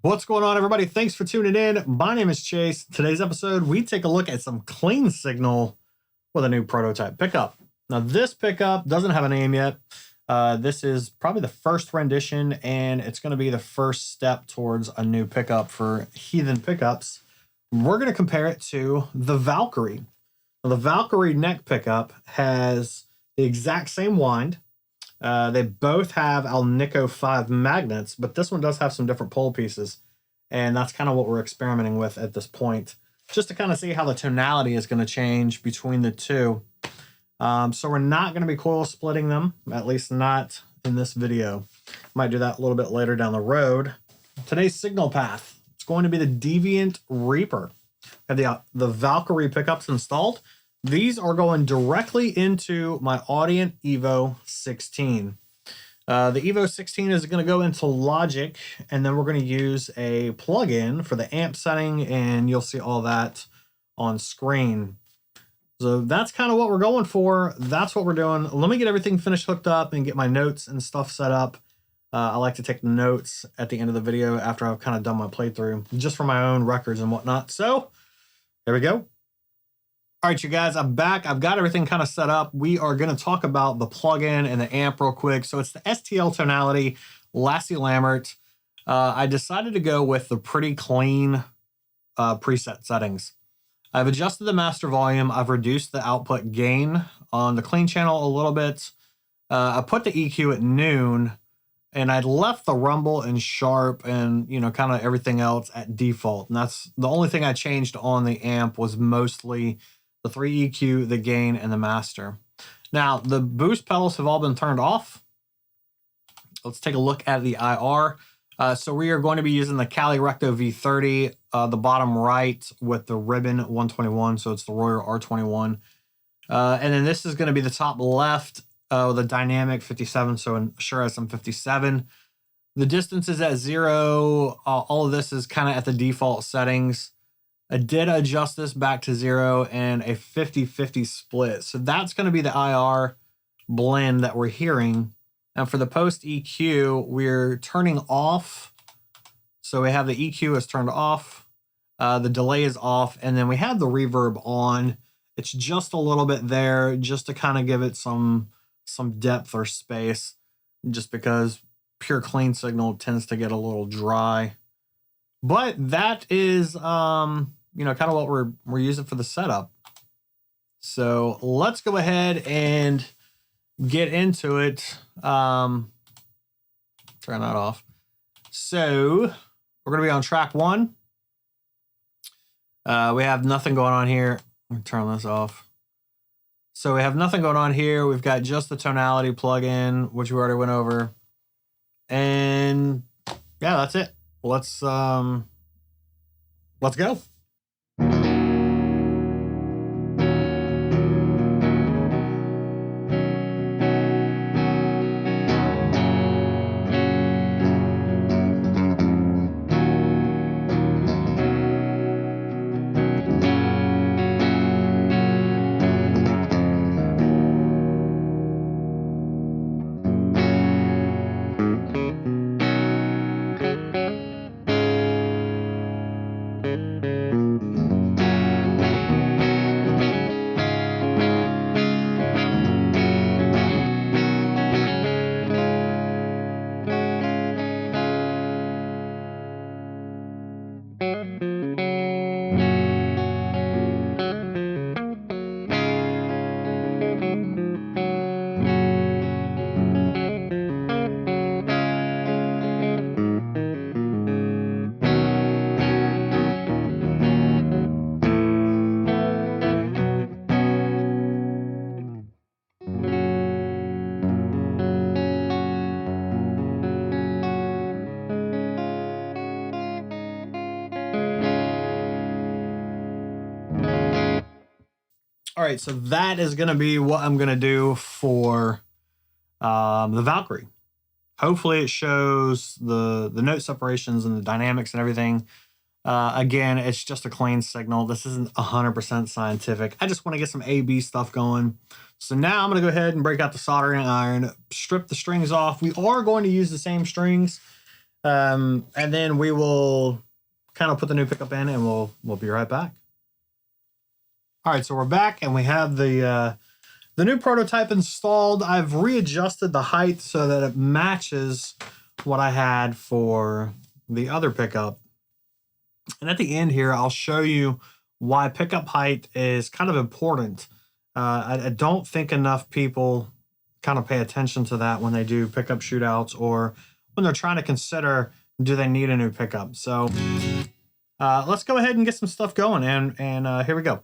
What's going on, everybody? Thanks for tuning in. My name is Chase. Today's episode, we take a look at some clean signal with a new prototype pickup. Now, this pickup doesn't have a name yet. This is probably the first rendition, and it's going to be the first step towards a new pickup for Heathen pickups. We're going to compare it to the Valkyrie. Now, the Valkyrie neck pickup has the exact same wind. They both have Alnico 5 magnets, but this one does have some different pole pieces. And that's kind of what we're experimenting with at this point, just to kind of see how the tonality is going to change between the two. So we're not going to be coil splitting them, at least not in this video. Might do that a little bit later down the road. Today's signal path, it's going to be the Deviant Reaper. I have the Valkyrie pickups installed. These are going directly into my Audient Evo 16. The Evo 16 is going to go into Logic, and then we're going to use a plugin for the amp setting, and you'll see all that on screen. So that's kind of what we're going for. That's what we're doing. Let me get everything finished, hooked up, and get my notes and stuff set up. I like to take notes at the end of the video after I've kind of done my playthrough, just for my own records and whatnot. So there we go. All right, you guys, I'm back. I've got everything kind of set up. We are going to talk about the plugin and the amp real quick. So it's the STL tonality, Lassie Lambert. I decided to go with the pretty clean preset settings. I've adjusted the master volume. I've reduced the output gain on the clean channel a little bit. I put the EQ at noon, and I left the rumble and sharp and, kind of everything else at default. And that's the only thing I changed on the amp was mostly the 3 EQ, the gain, and the master. Now, the boost pedals have all been turned off. Let's take a look at the IR. So we are going to be using the Cali Recto V30, the bottom right with the ribbon 121, so it's the Royer R21. And then this is going to be the top left with a dynamic 57, so an Shure SM57. The distance is at 0. All of this is kind of at the default settings. I did adjust this back to 0 and a 50-50 split. So that's going to be the IR blend that we're hearing. And for the post EQ, we're turning off. So we have the EQ is turned off. The delay is off. And then we have the reverb on. It's just a little bit there just to kind of give it some depth or space, just because pure clean signal tends to get a little dry. But that is, kind of what we're using for the setup. So let's go ahead and get into it. Turn that off. So we're going to be on track 1. We have nothing going on here. Let me turn this off. So we have nothing going on here. We've got just the tonality plugin, which we already went over. And yeah, that's it. Let's go. All right, so that is going to be what I'm going to do for the Valkyrie. Hopefully it shows the note separations and the dynamics and everything. Again, it's just a clean signal. This isn't 100% scientific. I just want to get some A-B stuff going. So now I'm going to go ahead and break out the soldering iron, strip the strings off. We are going to use the same strings And then we will kind of put the new pickup in, and we'll be right back. All right, so we're back, and we have the new prototype installed. I've readjusted the height so that it matches what I had for the other pickup. And at the end here, I'll show you why pickup height is kind of important. I don't think enough people kind of pay attention to that when they do pickup shootouts or when they're trying to consider, do they need a new pickup? So let's go ahead and get some stuff going, and here we go.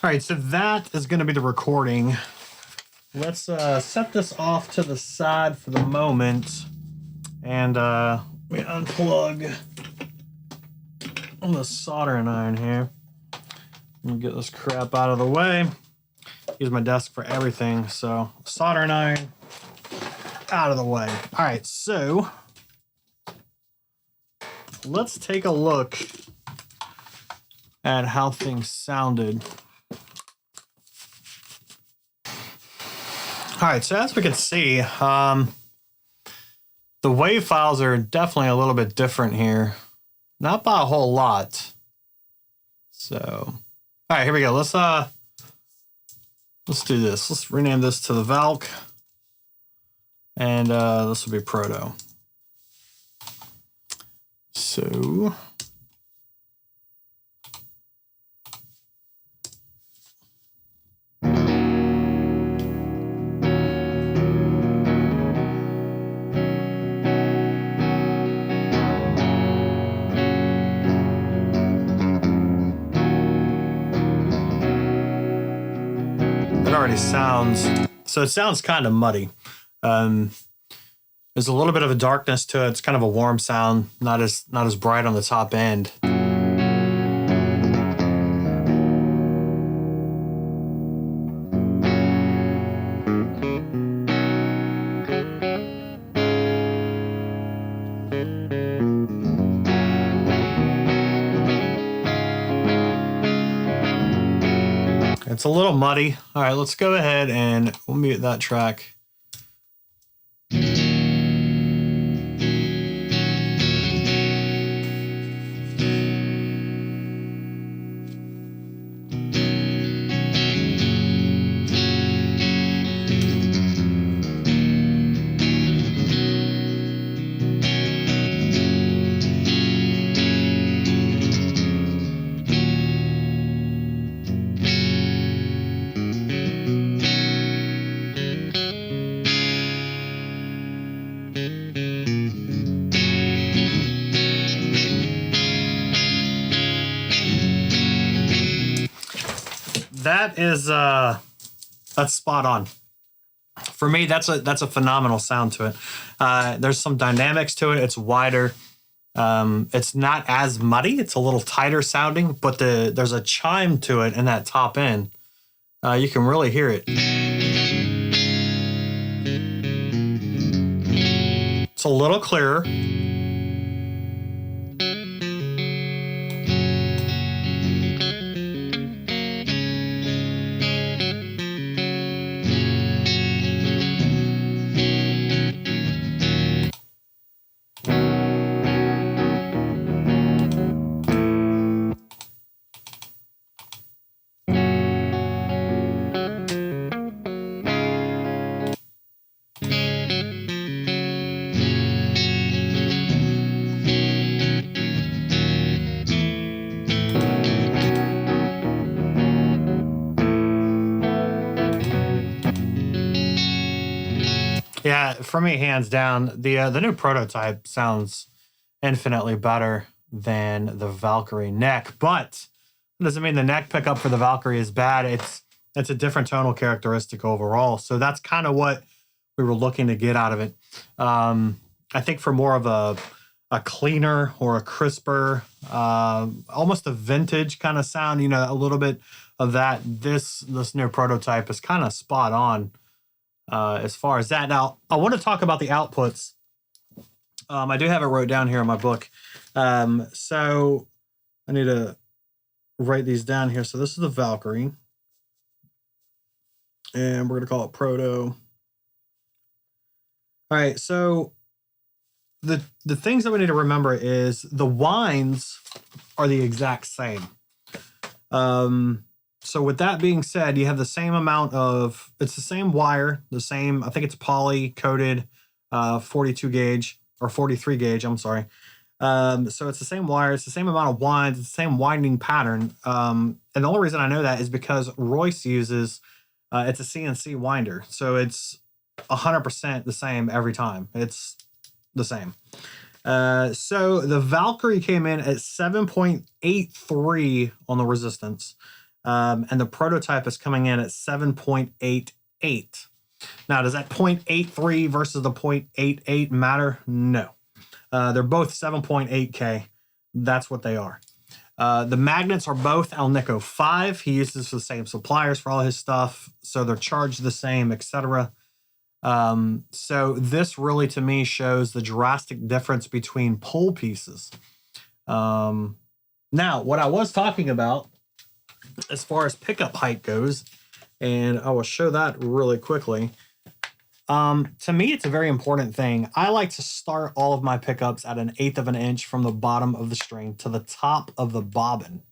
All right, so that is going to be the recording. Let's set this off to the side for the moment, and let me unplug the soldering iron here. Let me get this crap out of the way. Use my desk for everything, so soldering iron out of the way. All right, so let's take a look at how things sounded. All right, so as we can see, the wave files are definitely a little bit different here. Not by a whole lot. So, all right, here we go. Let's do this. Let's rename this to the Valk, and this will be Proto. So, it already sounds, so it sounds kind of muddy. There's a little bit of a darkness to it. It's kind of a warm sound, not as bright on the top end. It's a little muddy. All right, let's go ahead and we'll mute that track. That is that's spot on. For me, that's a phenomenal sound to it. There's some dynamics to it. It's wider. It's not as muddy. It's a little tighter sounding, but there's a chime to it in that top end. You can really hear it. It's a little clearer. for me, hands down, the new prototype sounds infinitely better than the Valkyrie neck, but it doesn't mean the neck pickup for the Valkyrie is bad. It's a different tonal characteristic overall. So that's kind of what we were looking to get out of it. I think for more of a cleaner or a crisper, almost a vintage kind of sound, you know, a little bit of that. This new prototype is kind of spot on as far as that. Now, I want to talk about the outputs. I do have it wrote down here in my book. So I need to write these down here. So this is the Valkyrie. And we're going to call it Proto. All right, so the things that we need to remember is the winds are the exact same. So with that being said, you have the same amount of, it's the same wire, the same, I think it's poly coated 42 gauge or 43 gauge, I'm sorry. So it's the same wire, it's the same amount of winds, it's the same winding pattern. And the only reason I know that is because Royce uses, it's a CNC winder. So it's 100% the same every time. It's the same. So the Valkyrie came in at 7.83 on the resistance. And the prototype is coming in at 7.88. Now, does that 0.83 versus the 0.88 matter? No. They're both 7.8K. That's what they are. The magnets are both Alnico 5. He uses the same suppliers for all his stuff, so they're charged the same, etc. So this really, to me, shows the drastic difference between pole pieces. Now, what I was talking about as far as pickup height goes, and I will show that really quickly. To me, it's a very important thing. I like to start all of my pickups at 1/8 of an inch from the bottom of the string to the top of the bobbin.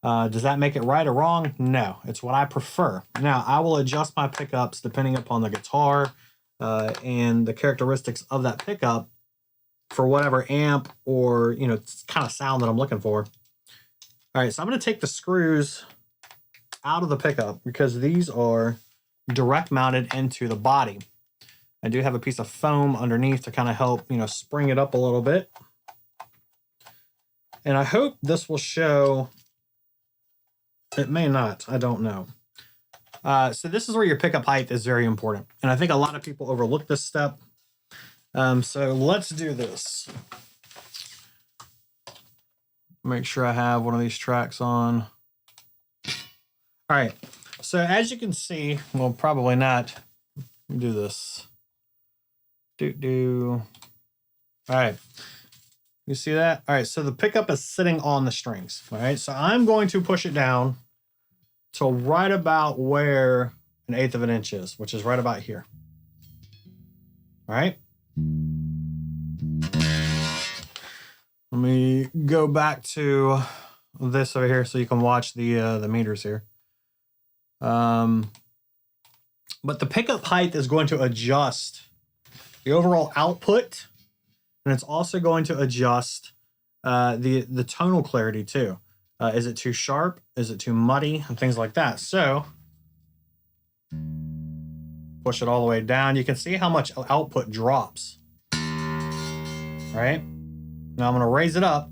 Does that make it right or wrong? No, it's what I prefer. Now, I will adjust my pickups depending upon the guitar and the characteristics of that pickup for whatever amp or, you know, kind of sound that I'm looking for. All right, so I'm going to take the screws out of the pickup because these are direct mounted into the body. I do have a piece of foam underneath to kind of help, you know, spring it up a little bit. And I hope this will show. It may not. I don't know. So this is where your pickup height is very important. And I think a lot of people overlook this step. So let's do this. Make sure I have one of these tracks on. All right. So as you can see, well, probably not. Let me do this. All right. You see that? All right. So the pickup is sitting on the strings. All right. So I'm going to push it down to right about where 1/8 of an inch is, which is right about here. All right. Let me go back to this over here so you can watch the meters here. But the pickup height is going to adjust the overall output, and it's also going to adjust the tonal clarity too. Is it too sharp? Is it too muddy? And things like that. So push it all the way down. You can see how much output drops. Right? Now I'm going to raise it up.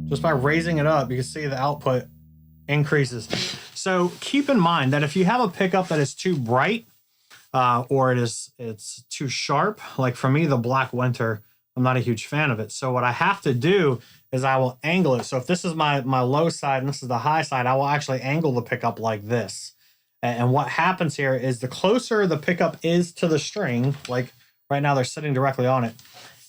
Just by raising it up, you can see the output increases. So keep in mind that if you have a pickup that is too bright or it's too sharp, like for me, the Black Winter, I'm not a huge fan of it. So what I have to do is I will angle it. So if this is my low side and this is the high side, I will actually angle the pickup like this. And what happens here is the closer the pickup is to the string, like right now they're sitting directly on it,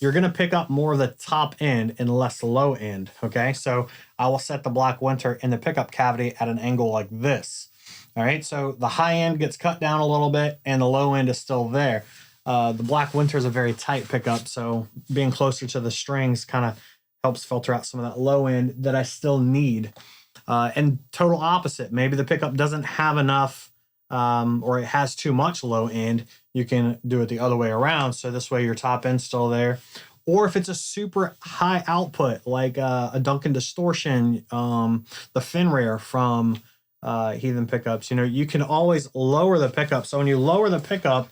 you're going to pick up more of the top end and less low end, okay? So I will set the Black Winter in the pickup cavity at an angle like this, all right? So the high end gets cut down a little bit and the low end is still there. The Black Winter is a very tight pickup, so being closer to the strings kind of helps filter out some of that low end that I still need. And total opposite, maybe the pickup doesn't have enough or it has too much low end, you can do it the other way around. So this way your top end's still there. Or if it's a super high output, like a Duncan Distortion, the Fenrir from Heathen pickups. You know, you can always lower the pickup. So when you lower the pickup,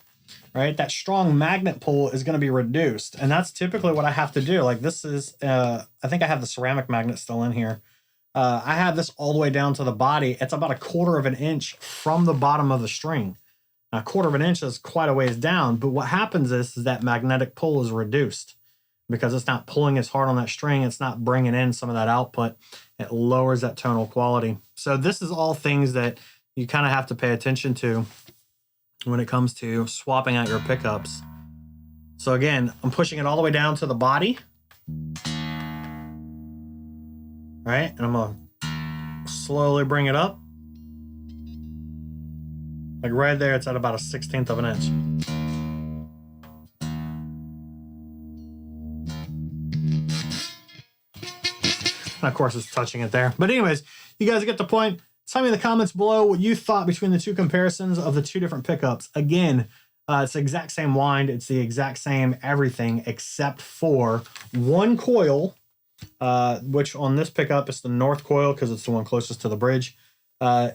right, that strong magnet pull is going to be reduced. And that's typically what I have to do. Like this is, I think I have the ceramic magnet still in here. I have this all the way down to the body. It's about 1/4 of an inch from the bottom of the string. Now, 1/4 of an inch is quite a ways down, but what happens is that magnetic pull is reduced because it's not pulling as hard on that string. It's not bringing in some of that output. It lowers that tonal quality. So this is all things that you kind of have to pay attention to when it comes to swapping out your pickups. So again, I'm pushing it all the way down to the body. Right, and I'm gonna slowly bring it up. Like right there, it's at about 1/16 of an inch. And of course, it's touching it there. But anyways, you guys get the point. Tell me in the comments below what you thought between the two comparisons of the two different pickups. Again, it's the exact same wind. It's the exact same everything except for one coil, which on this pickup is the north coil because it's the one closest to the bridge,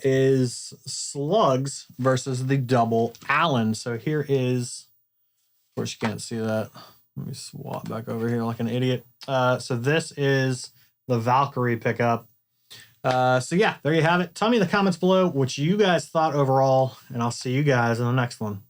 is slugs versus the double Allen. So here is, of course you can't see that. Let me swap back over here like an idiot. So this is the Valkyrie pickup. So yeah, there you have it. Tell me in the comments below what you guys thought overall, and I'll see you guys in the next one.